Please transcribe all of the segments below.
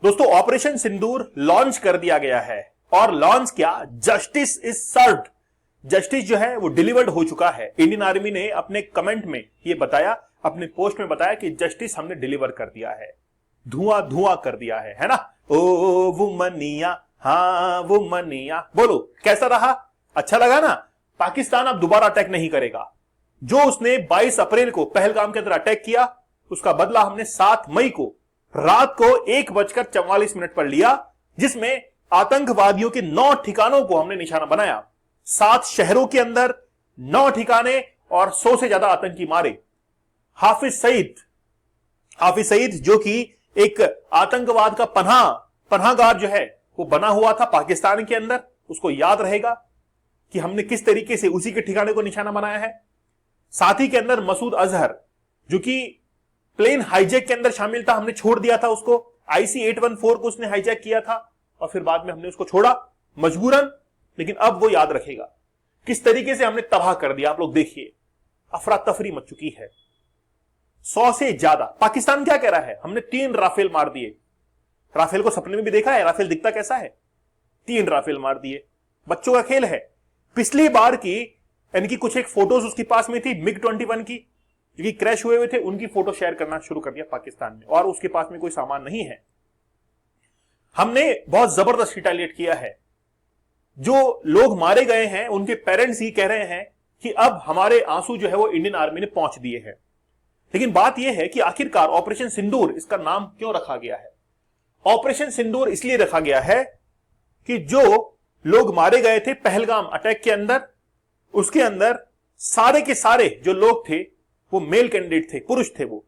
दोस्तों ऑपरेशन सिंदूर लॉन्च कर दिया गया है और लॉन्च क्या, जस्टिस इज सर्व्ड, जस्टिस जो है वो डिलीवर्ड हो चुका है। इंडियन आर्मी ने अपने कमेंट में ये बताया, अपने पोस्ट में बताया कि जस्टिस हमने डिलीवर कर दिया है, धुआं धुआं कर दिया है ना। ओ वो मनिया, हाँ वो मनिया, बोलो कैसा रहा, अच्छा लगा ना। पाकिस्तान अब दोबारा अटैक नहीं करेगा। जो उसने 22 अप्रैल को पहलगाम के अंदर अटैक किया उसका बदला हमने 7 मई को रात को 1:44 पर लिया, जिसमें आतंकवादियों के 9 ठिकानों को हमने निशाना बनाया। 7 शहरों के अंदर 9 ठिकाने और 100 से ज्यादा आतंकी मारे। हाफिज सईद जो कि एक आतंकवाद का पनाहगार जो है वो बना हुआ था पाकिस्तान के अंदर, उसको याद रहेगा कि हमने किस तरीके से उसी के ठिकाने को निशाना बनाया है। साथ ही के अंदर मसूद अजहर जो कि प्लेन हाईजैक के अंदर शामिल था, हमने छोड़ दिया था उसको। IC-814 को उसने हाईजैक किया था और फिर बाद में हमने उसको छोड़ा मजबूरन, लेकिन अब वो याद रखेगा किस तरीके से हमने तबाह कर दिया। आप लोग देखिए, अफरा तफरी मच चुकी है। 100 से ज्यादा। पाकिस्तान क्या कह रहा है, हमने 3 राफेल मार दिए। राफेल को सपने में भी देखा है, राफेल दिखता कैसा है, 3 राफेल मार दिए। बच्चों का खेल है। पिछली बार की इनकी कुछ एक फोटोज उसके पास में थी MiG-21 की, जो कि क्रैश हुए थे, उनकी फोटो शेयर करना शुरू कर दिया पाकिस्तान में, और उसके पास में कोई सामान नहीं है। हमने बहुत जबरदस्त रिटेलिएट किया है। जो लोग मारे गए हैं उनके पेरेंट्स ही कह रहे हैं कि अब हमारे आंसू जो है वो इंडियन आर्मी ने पहुंच दिए हैं। लेकिन बात यह है कि आखिरकार ऑपरेशन सिंदूर इसका नाम क्यों रखा गया है। ऑपरेशन सिंदूर इसलिए रखा गया है कि जो लोग मारे गए थे पहलगाम अटैक के अंदर, उसके अंदर सारे के सारे जो लोग थे वो मेल कैंडिडेट थे, पुरुष थे वो,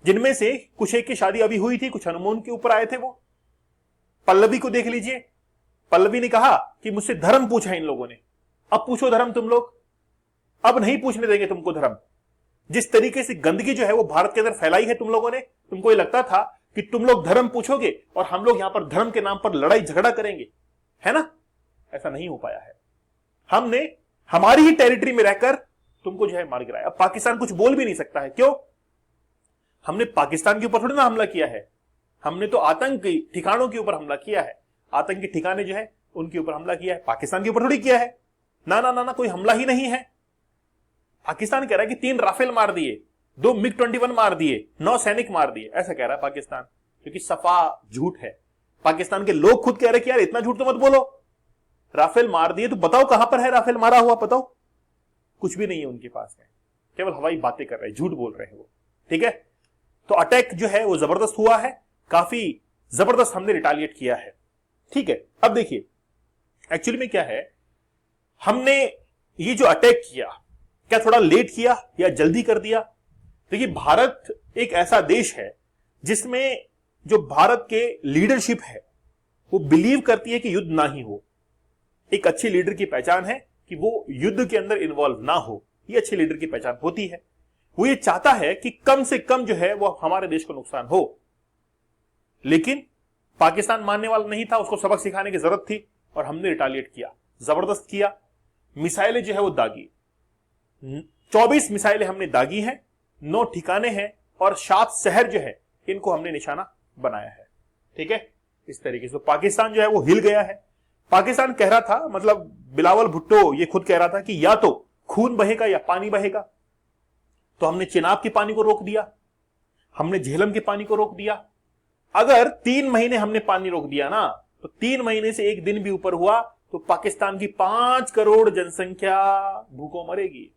जिनमें से कुछ एक की शादी अभी हुई थी, कुछ हनीमून के ऊपर आए थे वो। पल्लवी को देख लीजिए, पल्लवी ने कहा कि मुझसे धर्म पूछा इन लोगों ने, अब पूछो धर्म तुम लोग, अब नहीं पूछने देंगे तुमको धर्म। जिस तरीके से गंदगी जो है वो भारत के अंदर फैलाई है तुम लोगों ने, तुमको ये लगता था कि तुम लोग धर्म पूछोगे और हम लोग यहां पर धर्म के नाम पर लड़ाई झगड़ा करेंगे, है ना। ऐसा नहीं हो पाया है। हमने हमारी ही टेरिटरी में रहकर तुमको जो है मार गिराया। अब पाकिस्तान कुछ बोल भी नहीं सकता है। क्यों? हमने पाकिस्तान के ऊपर थोड़ी ना हमला किया है, हमने तो आतंकी ठिकानों के ऊपर हमला किया है। आतंकी ठिकाने जो है उनके ऊपर हमला किया है, पाकिस्तान के ऊपर थोड़ी किया है। ना ना ना ना, कोई हमला ही नहीं है। पाकिस्तान कह रहा है कि 3 राफेल मार दिए, 2 MiG-21 मार दिए, 9 सैनिक मार दिए, ऐसा कह रहा है पाकिस्तान, क्योंकि सफा झूठ है। पाकिस्तान के लोग खुद कह रहे कि यार इतना झूठ तो मत बोलो, राफेल मार दिए तो बताओ कहां पर है राफेल मारा हुआ, बताओ। कुछ भी नहीं है उनके पास में, केवल हवाई बातें कर रहे हैं, झूठ बोल रहे हैं वो। ठीक है, तो अटैक जो है वो जबरदस्त हुआ है, काफी जबरदस्त हमने रिटालिएट किया है। ठीक है, अब देखिए एक्चुअली में क्या है, हमने ये जो अटैक किया, क्या थोड़ा लेट किया या जल्दी कर दिया? देखिए, भारत एक ऐसा देश है जिसमें जो भारत के लीडरशिप है वो बिलीव करती है कि युद्ध ना ही हो। एक अच्छे लीडर की पहचान है कि वो युद्ध के अंदर इन्वॉल्व ना हो, ये अच्छे लीडर की पहचान होती है। वो ये चाहता है कि कम से कम जो है वो हमारे देश को नुकसान हो। लेकिन पाकिस्तान मानने वाला नहीं था, उसको सबक सिखाने की जरूरत थी और हमने रिटालिएट किया, जबरदस्त किया। मिसाइलें जो है वो दागी, 24 मिसाइलें हमने दागी हैं, 9 ठिकाने हैं और 7 शहर जो है इनको हमने निशाना बनाया है। ठीक है, इस तरीके से पाकिस्तान जो है वो हिल गया है। पाकिस्तान कह रहा था, मतलब बिलावल भुट्टो ये खुद कह रहा था कि या तो खून बहेगा या पानी बहेगा। तो हमने चिनाब के पानी को रोक दिया, हमने झेलम के पानी को रोक दिया। अगर 3 महीने हमने पानी रोक दिया ना, तो 3 महीने से एक दिन भी ऊपर हुआ तो पाकिस्तान की 5 करोड़ जनसंख्या भूखों मरेगी।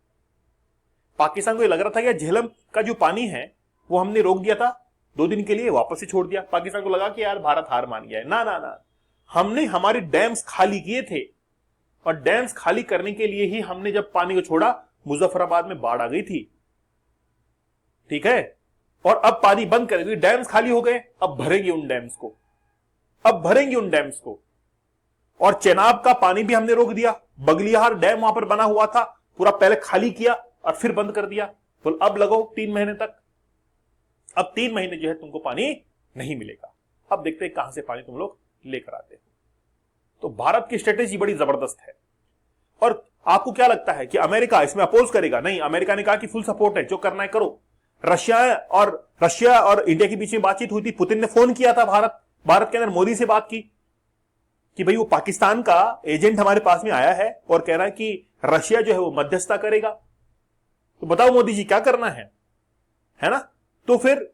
पाकिस्तान को ये लग रहा था कि झेलम का जो पानी है वो हमने रोक दिया था 2 दिन के लिए, वापस से छोड़ दिया। पाकिस्तान को लगा कि यार भारत हार मान गया है। ना ना ना, हमने हमारे डैम्स खाली किए थे और डैम्स खाली करने के लिए ही हमने जब पानी को छोड़ा, मुजफ्फराबाद में बाढ़ आ गई थी। ठीक है, और अब पानी बंद कर दिए, डैम्स खाली हो गए, अब भरेंगे उन डैम्स को, अब भरेंगे उन डैम्स को। और चेनाब का पानी भी हमने रोक दिया। बगलियाहार डैम वहां पर बना हुआ था, पूरा पहले खाली किया और फिर बंद कर दिया। बोल अब लगो 3 महीने तक, अब 3 महीने जो है तुमको पानी नहीं मिलेगा। अब देखते हैं कहां से पानी तुम लोग लेकर आते हो। तो भारत की स्ट्रेटेजी बड़ी जबरदस्त है। और आपको क्या लगता है कि अमेरिका इसमें अपोज करेगा? नहीं, अमेरिका ने कहा कि फुल सपोर्ट है, जो करना है करो। रशिया और इंडिया के बीच में बातचीत हुई थी, पुतिन ने फोन किया था भारत भारत के अंदर मोदी से बात की कि भाई वो पाकिस्तान का एजेंट हमारे पास में आया है और कह रहा है कि रशिया जो है वो मध्यस्थता करेगा, तो बताओ मोदी जी क्या करना है ना। तो फिर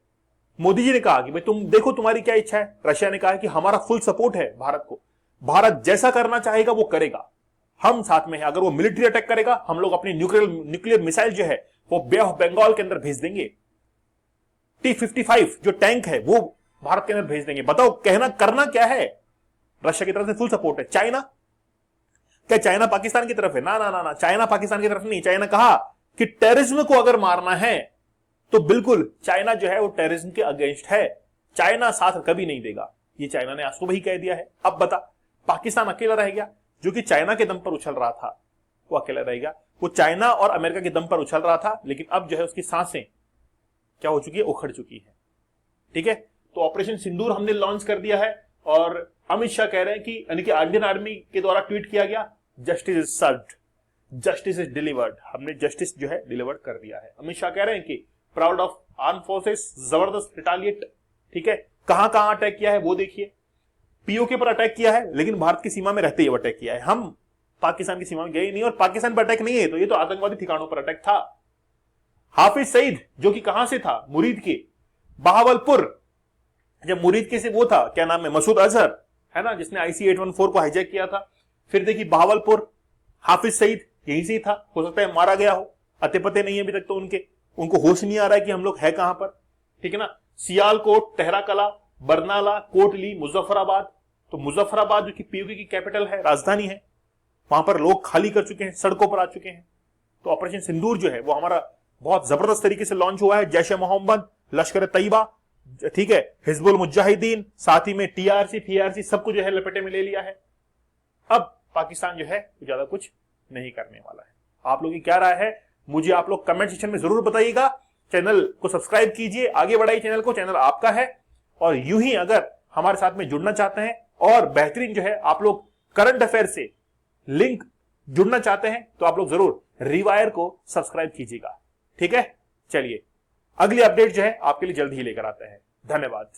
मोदी जी ने कहा कि भाई तुम देखो तुम्हारी क्या इच्छा है। रशिया ने कहा कि हमारा फुल सपोर्ट है भारत को, भारत जैसा करना चाहेगा वो करेगा, हम साथ में हैं। अगर वो मिलिट्री अटैक करेगा हम लोग अपनी न्यूक्लियर मिसाइल जो है वो बे ऑफ बंगाल के अंदर भेज देंगे, T-55 जो टैंक है वो भारत के अंदर भेज देंगे। बताओ कहना करना क्या है। रशिया की तरफ से फुल सपोर्ट है। चाइना, क्या चाइना पाकिस्तान की तरफ है? ना ना ना ना, चाइना पाकिस्तान की तरफ नहीं। चाइना कहा कि टेररिज्म को अगर मारना है तो बिल्कुल चाइना जो है वो टेररिज्म के अगेंस्ट है, चाइना साथ कभी नहीं देगा। ये चाइना ने आज सुबह ही कह दिया है। अब बता, पाकिस्तान अकेला रह गया जो कि चाइना के दम पर उछल रहा था, वो अकेला रह गया। वो चाइना और अमेरिका के दम पर उछल रहा था, लेकिन अब जो है उसकी सांसें क्या हो चुकी है? उखड़ चुकी है। ठीक है, तो ऑपरेशन सिंदूर हमने लॉन्च कर दिया है और अमित शाह कह रहे हैं कि यानी कि इंडियन आर्मी के द्वारा ट्वीट किया गया, justice is served, justice is delivered. हमने जस्टिस जो है डिलीवर कर दिया है। अमित शाह कह रहे हैं कि प्राउड ऑफ आर्म फोर्सेस, जबरदस्त रिटालिएट। ठीक है, कहां कहां अटैक किया है वो देखिए। पीओके पर अटैक किया है, लेकिन भारत की सीमा में रहते ही अटैक किया है। हम पाकिस्तान की सीमा में गए नहीं, और पाकिस्तान पर अटैक नहीं है तो ये तो आतंकवादी ठिकानों पर अटैक था। हाफिज सईद जो कि कहां से था? मुरीद के, बहावलपुर। जब मुरीद के से वो था, क्या नाम है, मसूद अजहर है ना, जिसने IC-814 को हाईजैक किया था। फिर देखिए बहावलपुर, हाफिज सईद यहीं से ही था। हो सकता है मारा गया हो, अते पते नहीं है अभी तक तो उनको होश नहीं आ रहा है कि हम लोग है कहां पर। ठीक है ना, सियालकोट, टहराकला, बरनाला, कोटली, मुजफ्फराबाद। तो मुजफ्फराबाद जो कि पीओके की कैपिटल है, राजधानी है, वहां पर लोग खाली कर चुके हैं, सड़कों पर आ चुके हैं। तो ऑपरेशन सिंदूर जो है वो हमारा बहुत जबरदस्त तरीके से लॉन्च हुआ है। जैश ए मोहम्मद, लश्कर तैयबा, ठीक है, हिजबुल मुजाहिदीन, साथ ही में TRC, PRC सबको जो है लपेटे में ले लिया है। अब पाकिस्तान जो है ज्यादा कुछ नहीं करने वाला है। आप लोगों की क्या राय है मुझे आप लोग कमेंट सेक्शन में जरूर बताइएगा। चैनल को सब्सक्राइब कीजिए, आगे बढ़ाइए चैनल को, चैनल आपका है। और यूं ही अगर हमारे साथ में जुड़ना चाहते हैं और बेहतरीन जो है आप लोग करंट अफेयर से लिंक जुड़ना चाहते हैं तो आप लोग जरूर रिवायर को सब्सक्राइब कीजिएगा। ठीक है, चलिए अगली अपडेट जो है आपके लिए जल्द ही लेकर आते हैं। धन्यवाद।